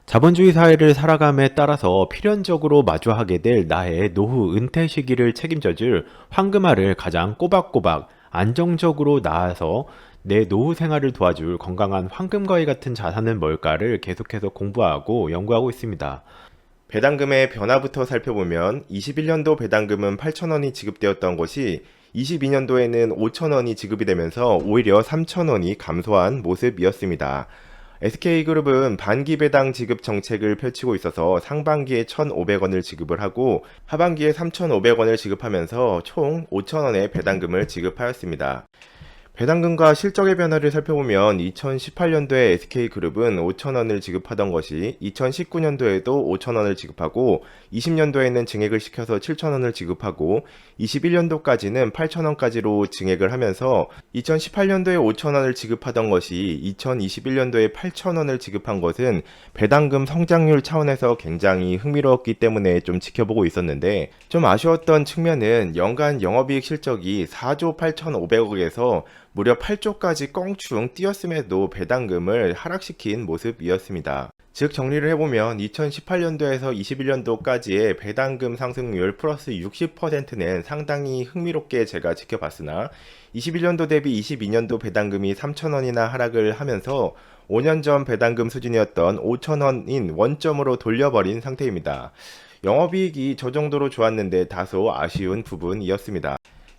자본주의 사회를 살아감에 따라서 필연적으로 마주하게 될 나의 노후 은퇴 시기를 책임져줄 황금알을 가장 꼬박꼬박 안정적으로 낳아서 내 노후 생활을 도와줄 건강한 황금과일 같은 자산은 뭘까를 계속해서 공부하고 연구하고 있습니다. 배당금의 변화부터 살펴보면 21년도 배당금은 8,000원이 지급되었던 것이 22년도에는 5,000원이 지급이 되면서 오히려 3,000원이 감소한 모습이었습니다. SK그룹은 반기 배당 지급 정책을 펼치고 있어서 상반기에 1,500원을 지급을 하고 하반기에 3,500원을 지급하면서 총 5,000원의 배당금을 지급하였습니다. 배당금과 실적의 변화를 살펴보면 2018년도에 SK그룹은 5,000원을 지급하던 것이 2019년도에도 5,000원을 지급하고 20년도에는 증액을 시켜서 7,000원을 지급하고 21년도까지는 8,000원까지로 증액을 하면서 2018년도에 5,000원을 지급하던 것이 2021년도에 8,000원을 지급한 것은 배당금 성장률 차원에서 굉장히 흥미로웠기 때문에 좀 지켜보고 있었는데, 좀 아쉬웠던 측면은 연간 영업이익 실적이 4조 8,500억에서 무려 8조까지 껑충 뛰었음에도 배당금을 하락시킨 모습이었습니다. 즉 정리를 해보면 2018년도에서 21년도까지의 배당금 상승률 플러스 60%는 상당히 흥미롭게 제가 지켜봤으나 21년도 대비 22년도 배당금이 3,000원이나 하락을 하면서 5년 전 배당금 수준이었던 5,000원인 원점으로 돌려버린 상태입니다. 영업이익이 저 정도로 좋았는데 다소 아쉬운 부분이었습니다.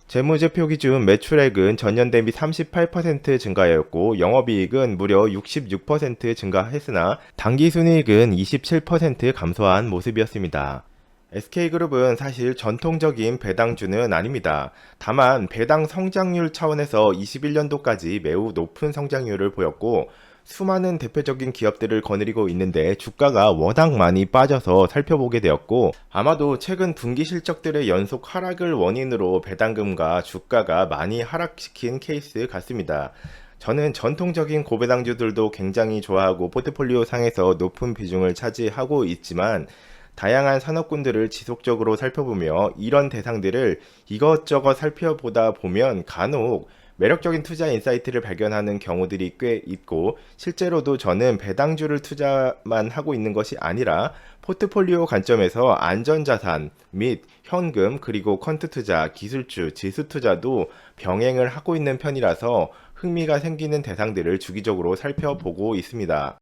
재무제표 기준 매출액은 전년 대비 38% 증가하였고 영업이익은 무려 66% 증가했으나 당기순이익은 27% 감소한 모습이었습니다. SK그룹은 사실 전통적인 배당주는 아닙니다. 다만 배당 성장률 차원에서 21년도까지 매우 높은 성장률을 보였고 수많은 대표적인 기업들을 거느리고 있는데 주가가 워낙 많이 빠져서 살펴보게 되었고, 아마도 최근 분기 실적들의 연속 하락을 원인으로 배당금과 주가가 많이 하락시킨 케이스 같습니다. 저는 전통적인 고배당주들도 굉장히 좋아하고 포트폴리오 상에서 높은 비중을 차지하고 있지만 다양한 산업군들을 지속적으로 살펴보며 이런 대상들을 이것저것 살펴보다 보면 간혹 매력적인 투자 인사이트를 발견하는 경우들이 꽤 있고, 실제로도 저는 배당주를 투자만 하고 있는 것이 아니라 포트폴리오 관점에서 안전자산 및 현금 그리고 퀀트 투자, 기술주, 지수 투자도 병행을 하고 있는 편이라서 흥미가 생기는 대상들을 주기적으로 살펴보고 있습니다.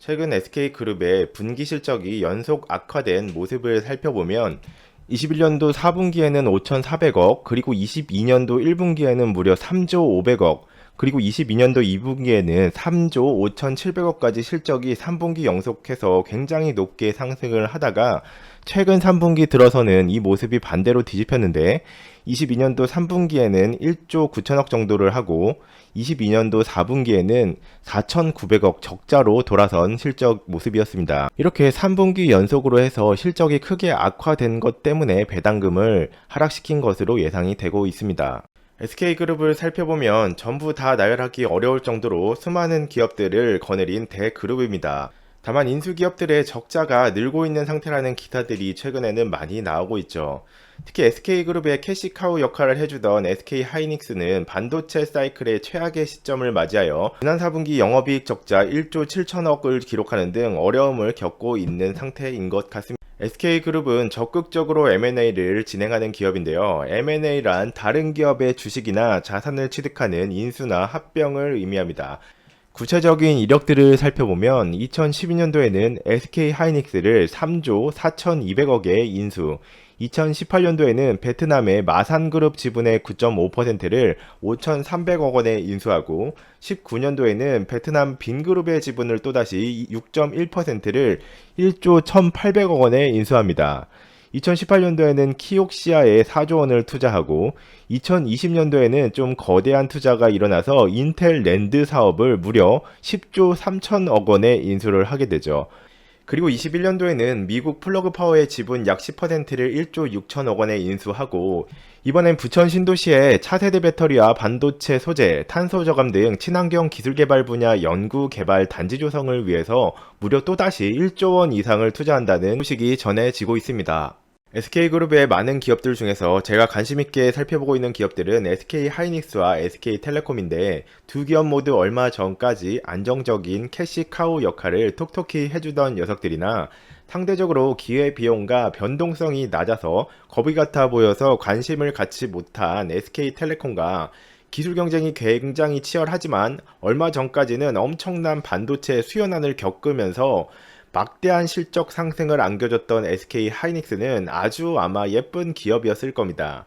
최근 SK그룹의 분기 실적이 연속 악화된 모습을 살펴보면 21년도 4분기에는 5,400억, 그리고 22년도 1분기에는 무려 3조 500억, 그리고 22년도 2분기에는 3조 5,700억까지 실적이 3분기 연속해서 굉장히 높게 상승을 하다가 최근 3분기 들어서는 이 모습이 반대로 뒤집혔는데 22년도 3분기에는 1조 9천억 정도를 하고 22년도 4분기에는 4,900억 적자로 돌아선 실적 모습이었습니다. 이렇게 3분기 연속으로 해서 실적이 크게 악화된 것 때문에 배당금을 하락시킨 것으로 예상이 되고 있습니다. SK그룹을 살펴보면 전부 다 나열하기 어려울 정도로 수많은 기업들을 거느린 대그룹입니다. 다만 인수기업들의 적자가 늘고 있는 상태라는 기사들이 최근에는 많이 나오고 있죠. 특히 SK그룹의 캐시카우 역할을 해주던 SK하이닉스는 반도체 사이클의 최악의 시점을 맞이하여 지난 4분기 영업이익 적자 1조 7천억을 기록하는 등 어려움을 겪고 있는 상태인 것 같습니다. SK그룹은 적극적으로 M&A를 진행하는 기업인데요. M&A란 다른 기업의 주식이나 자산을 취득하는 인수나 합병을 의미합니다. 구체적인 이력들을 살펴보면 2012년도에는 SK하이닉스를 3조 4,200억에 인수, 2018년도에는 베트남의 마산그룹 지분의 9.5%를 5,300억 원에 인수하고 19년도에는 베트남 빈그룹의 지분을 또다시 6.1%를 1조 1,800억 원에 인수합니다. 2018년도에는 키옥시아에 4조 원을 투자하고 2020년도에는 좀 거대한 투자가 일어나서 인텔 랜드 사업을 무려 10조 3천억 원에 인수를 하게 되죠. 그리고 21년도에는 미국 플러그 파워의 지분 약 10%를 1조 6천억 원에 인수하고 이번엔 부천 신도시에 차세대 배터리와 반도체 소재, 탄소 저감 등 친환경 기술 개발 분야 연구 개발 단지 조성을 위해서 무려 또다시 1조 원 이상을 투자한다는 소식이 전해지고 있습니다. SK그룹의 많은 기업들 중에서 제가 관심있게 살펴보고 있는 기업들은 SK하이닉스와 SK텔레콤인데 두 기업 모두 얼마 전까지 안정적인 캐시카우 역할을 톡톡히 해주던 녀석들이나 상대적으로 기회비용과 변동성이 낮아서 거북이 같아 보여서 관심을 갖지 못한 SK텔레콤과 기술 경쟁이 굉장히 치열하지만 얼마 전까지는 엄청난 반도체 수요난을 겪으면서 막대한 실적 상승을 안겨줬던 SK하이닉스는 아주 아마 예쁜 기업이었을 겁니다.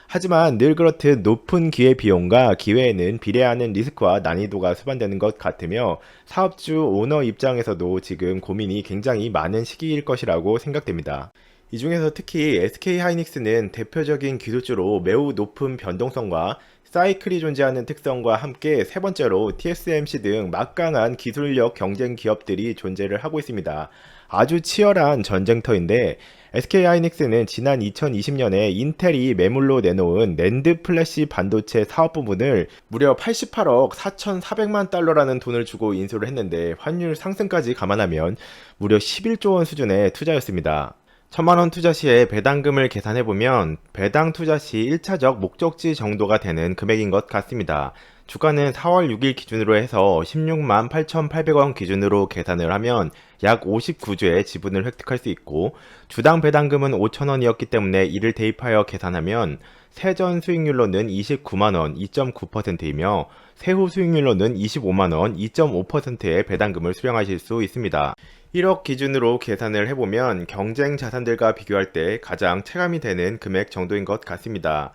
하지만 늘 그렇듯 높은 기회 비용과 기회에는 비례하는 리스크와 난이도가 수반되는 것 같으며 사업주 오너 입장에서도 지금 고민이 굉장히 많은 시기일 것이라고 생각됩니다. 이 중에서 특히 SK하이닉스는 대표적인 기술주로 매우 높은 변동성과 사이클이 존재하는 특성과 함께 세 번째로 TSMC 등 막강한 기술력 경쟁 기업들이 존재를 하고 있습니다. 아주 치열한 전쟁터인데 SK하이닉스는 지난 2020년에 인텔이 매물로 내놓은 낸드 플래시 반도체 사업 부문을 무려 88억 4,400만 달러라는 돈을 주고 인수를 했는데 환율 상승까지 감안하면 무려 11조 원 수준의 투자였습니다. 1,000만원 투자 시에 배당금을 계산해보면 배당 투자 시 1차적 목적지 정도가 되는 금액인 것 같습니다. 주가는 4월 6일 기준으로 해서 16만 8,800원 기준으로 계산을 하면 약 59주의 지분을 획득할 수 있고 주당 배당금은 5,000원이었기 때문에 이를 대입하여 계산하면 세전 수익률로는 29만원 2.9%이며 세후 수익률로는 25만원 2.5%의 배당금을 수령하실 수 있습니다. 1억 기준으로 계산을 해보면 경쟁 자산들과 비교할 때 가장 체감이 되는 금액 정도인 것 같습니다.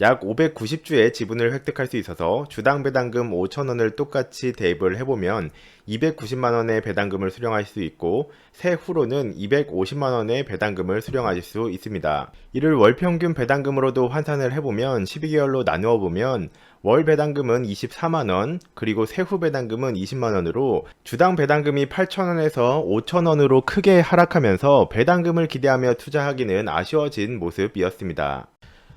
약 590주의 지분을 획득할 수 있어서 주당 배당금 5,000원을 똑같이 대입을 해보면 290만원의 배당금을 수령하실 수 있고 세후로는 250만원의 배당금을 수령하실 수 있습니다. 이를 월평균 배당금으로도 환산을 해보면 12개월로 나누어 보면 월 배당금은 24만원 그리고 세후 배당금은 20만원으로 주당 배당금이 8,000원에서 5,000원으로 크게 하락하면서 배당금을 기대하며 투자하기는 아쉬워진 모습이었습니다.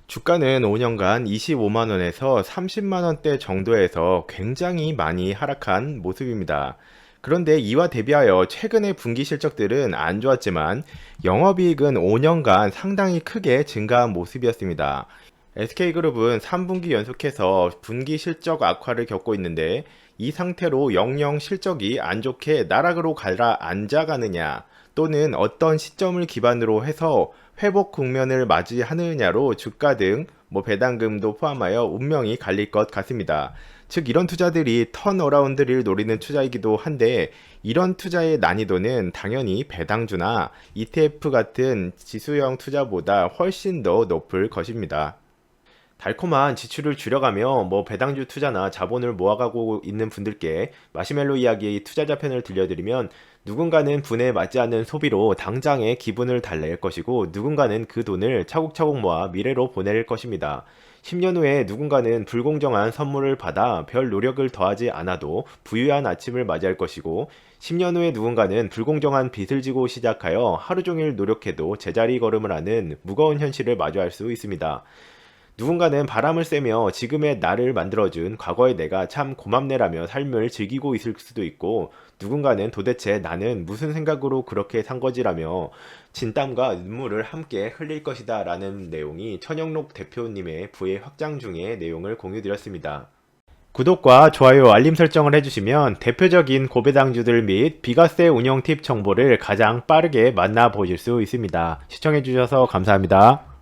주가는 5년간 25만원에서 30만원대 정도에서 굉장히 많이 하락한 모습입니다. 그런데 이와 대비하여 최근의 분기 실적들은 안 좋았지만 영업이익은 5년간 상당히 크게 증가한 모습이었습니다. SK그룹은 3분기 연속해서 분기 실적 악화를 겪고 있는데 이 상태로 영영 실적이 안 좋게 나락으로 가라앉아가느냐 또는 어떤 시점을 기반으로 해서 회복 국면을 맞이하느냐로 주가 등 배당금도 포함하여 운명이 갈릴 것 같습니다. 즉 이런 투자들이 턴어라운드를 노리는 투자이기도 한데 이런 투자의 난이도는 당연히 배당주나 ETF 같은 지수형 투자보다 훨씬 더 높을 것입니다. 달콤한 지출을 줄여가며 배당주 투자나 자본을 모아가고 있는 분들께 마시멜로 이야기 투자자 편을 들려드리면 누군가는 분에 맞지 않는 소비로 당장의 기분을 달랠 것이고 누군가는 그 돈을 차곡차곡 모아 미래로 보낼 것입니다. 10년 후에 누군가는 불공정한 선물을 받아 별 노력을 더하지 않아도 부유한 아침을 맞이할 것이고 10년 후에 누군가는 불공정한 빚을 지고 시작하여 하루 종일 노력해도 제자리 걸음을 하는 무거운 현실을 마주할 수 있습니다. 누군가는 바람을 쐬며 지금의 나를 만들어준 과거의 내가 참 고맙네라며 삶을 즐기고 있을 수도 있고 누군가는 도대체 나는 무슨 생각으로 그렇게 산 거지라며 진땀과 눈물을 함께 흘릴 것이다 라는 내용이 천영록 대표님의 부의 확장 중의 내용을 공유드렸습니다. 구독과 좋아요 알림 설정을 해주시면 대표적인 고배당주들 및 비과세 운영 팁 정보를 가장 빠르게 만나보실 수 있습니다. 시청해주셔서 감사합니다.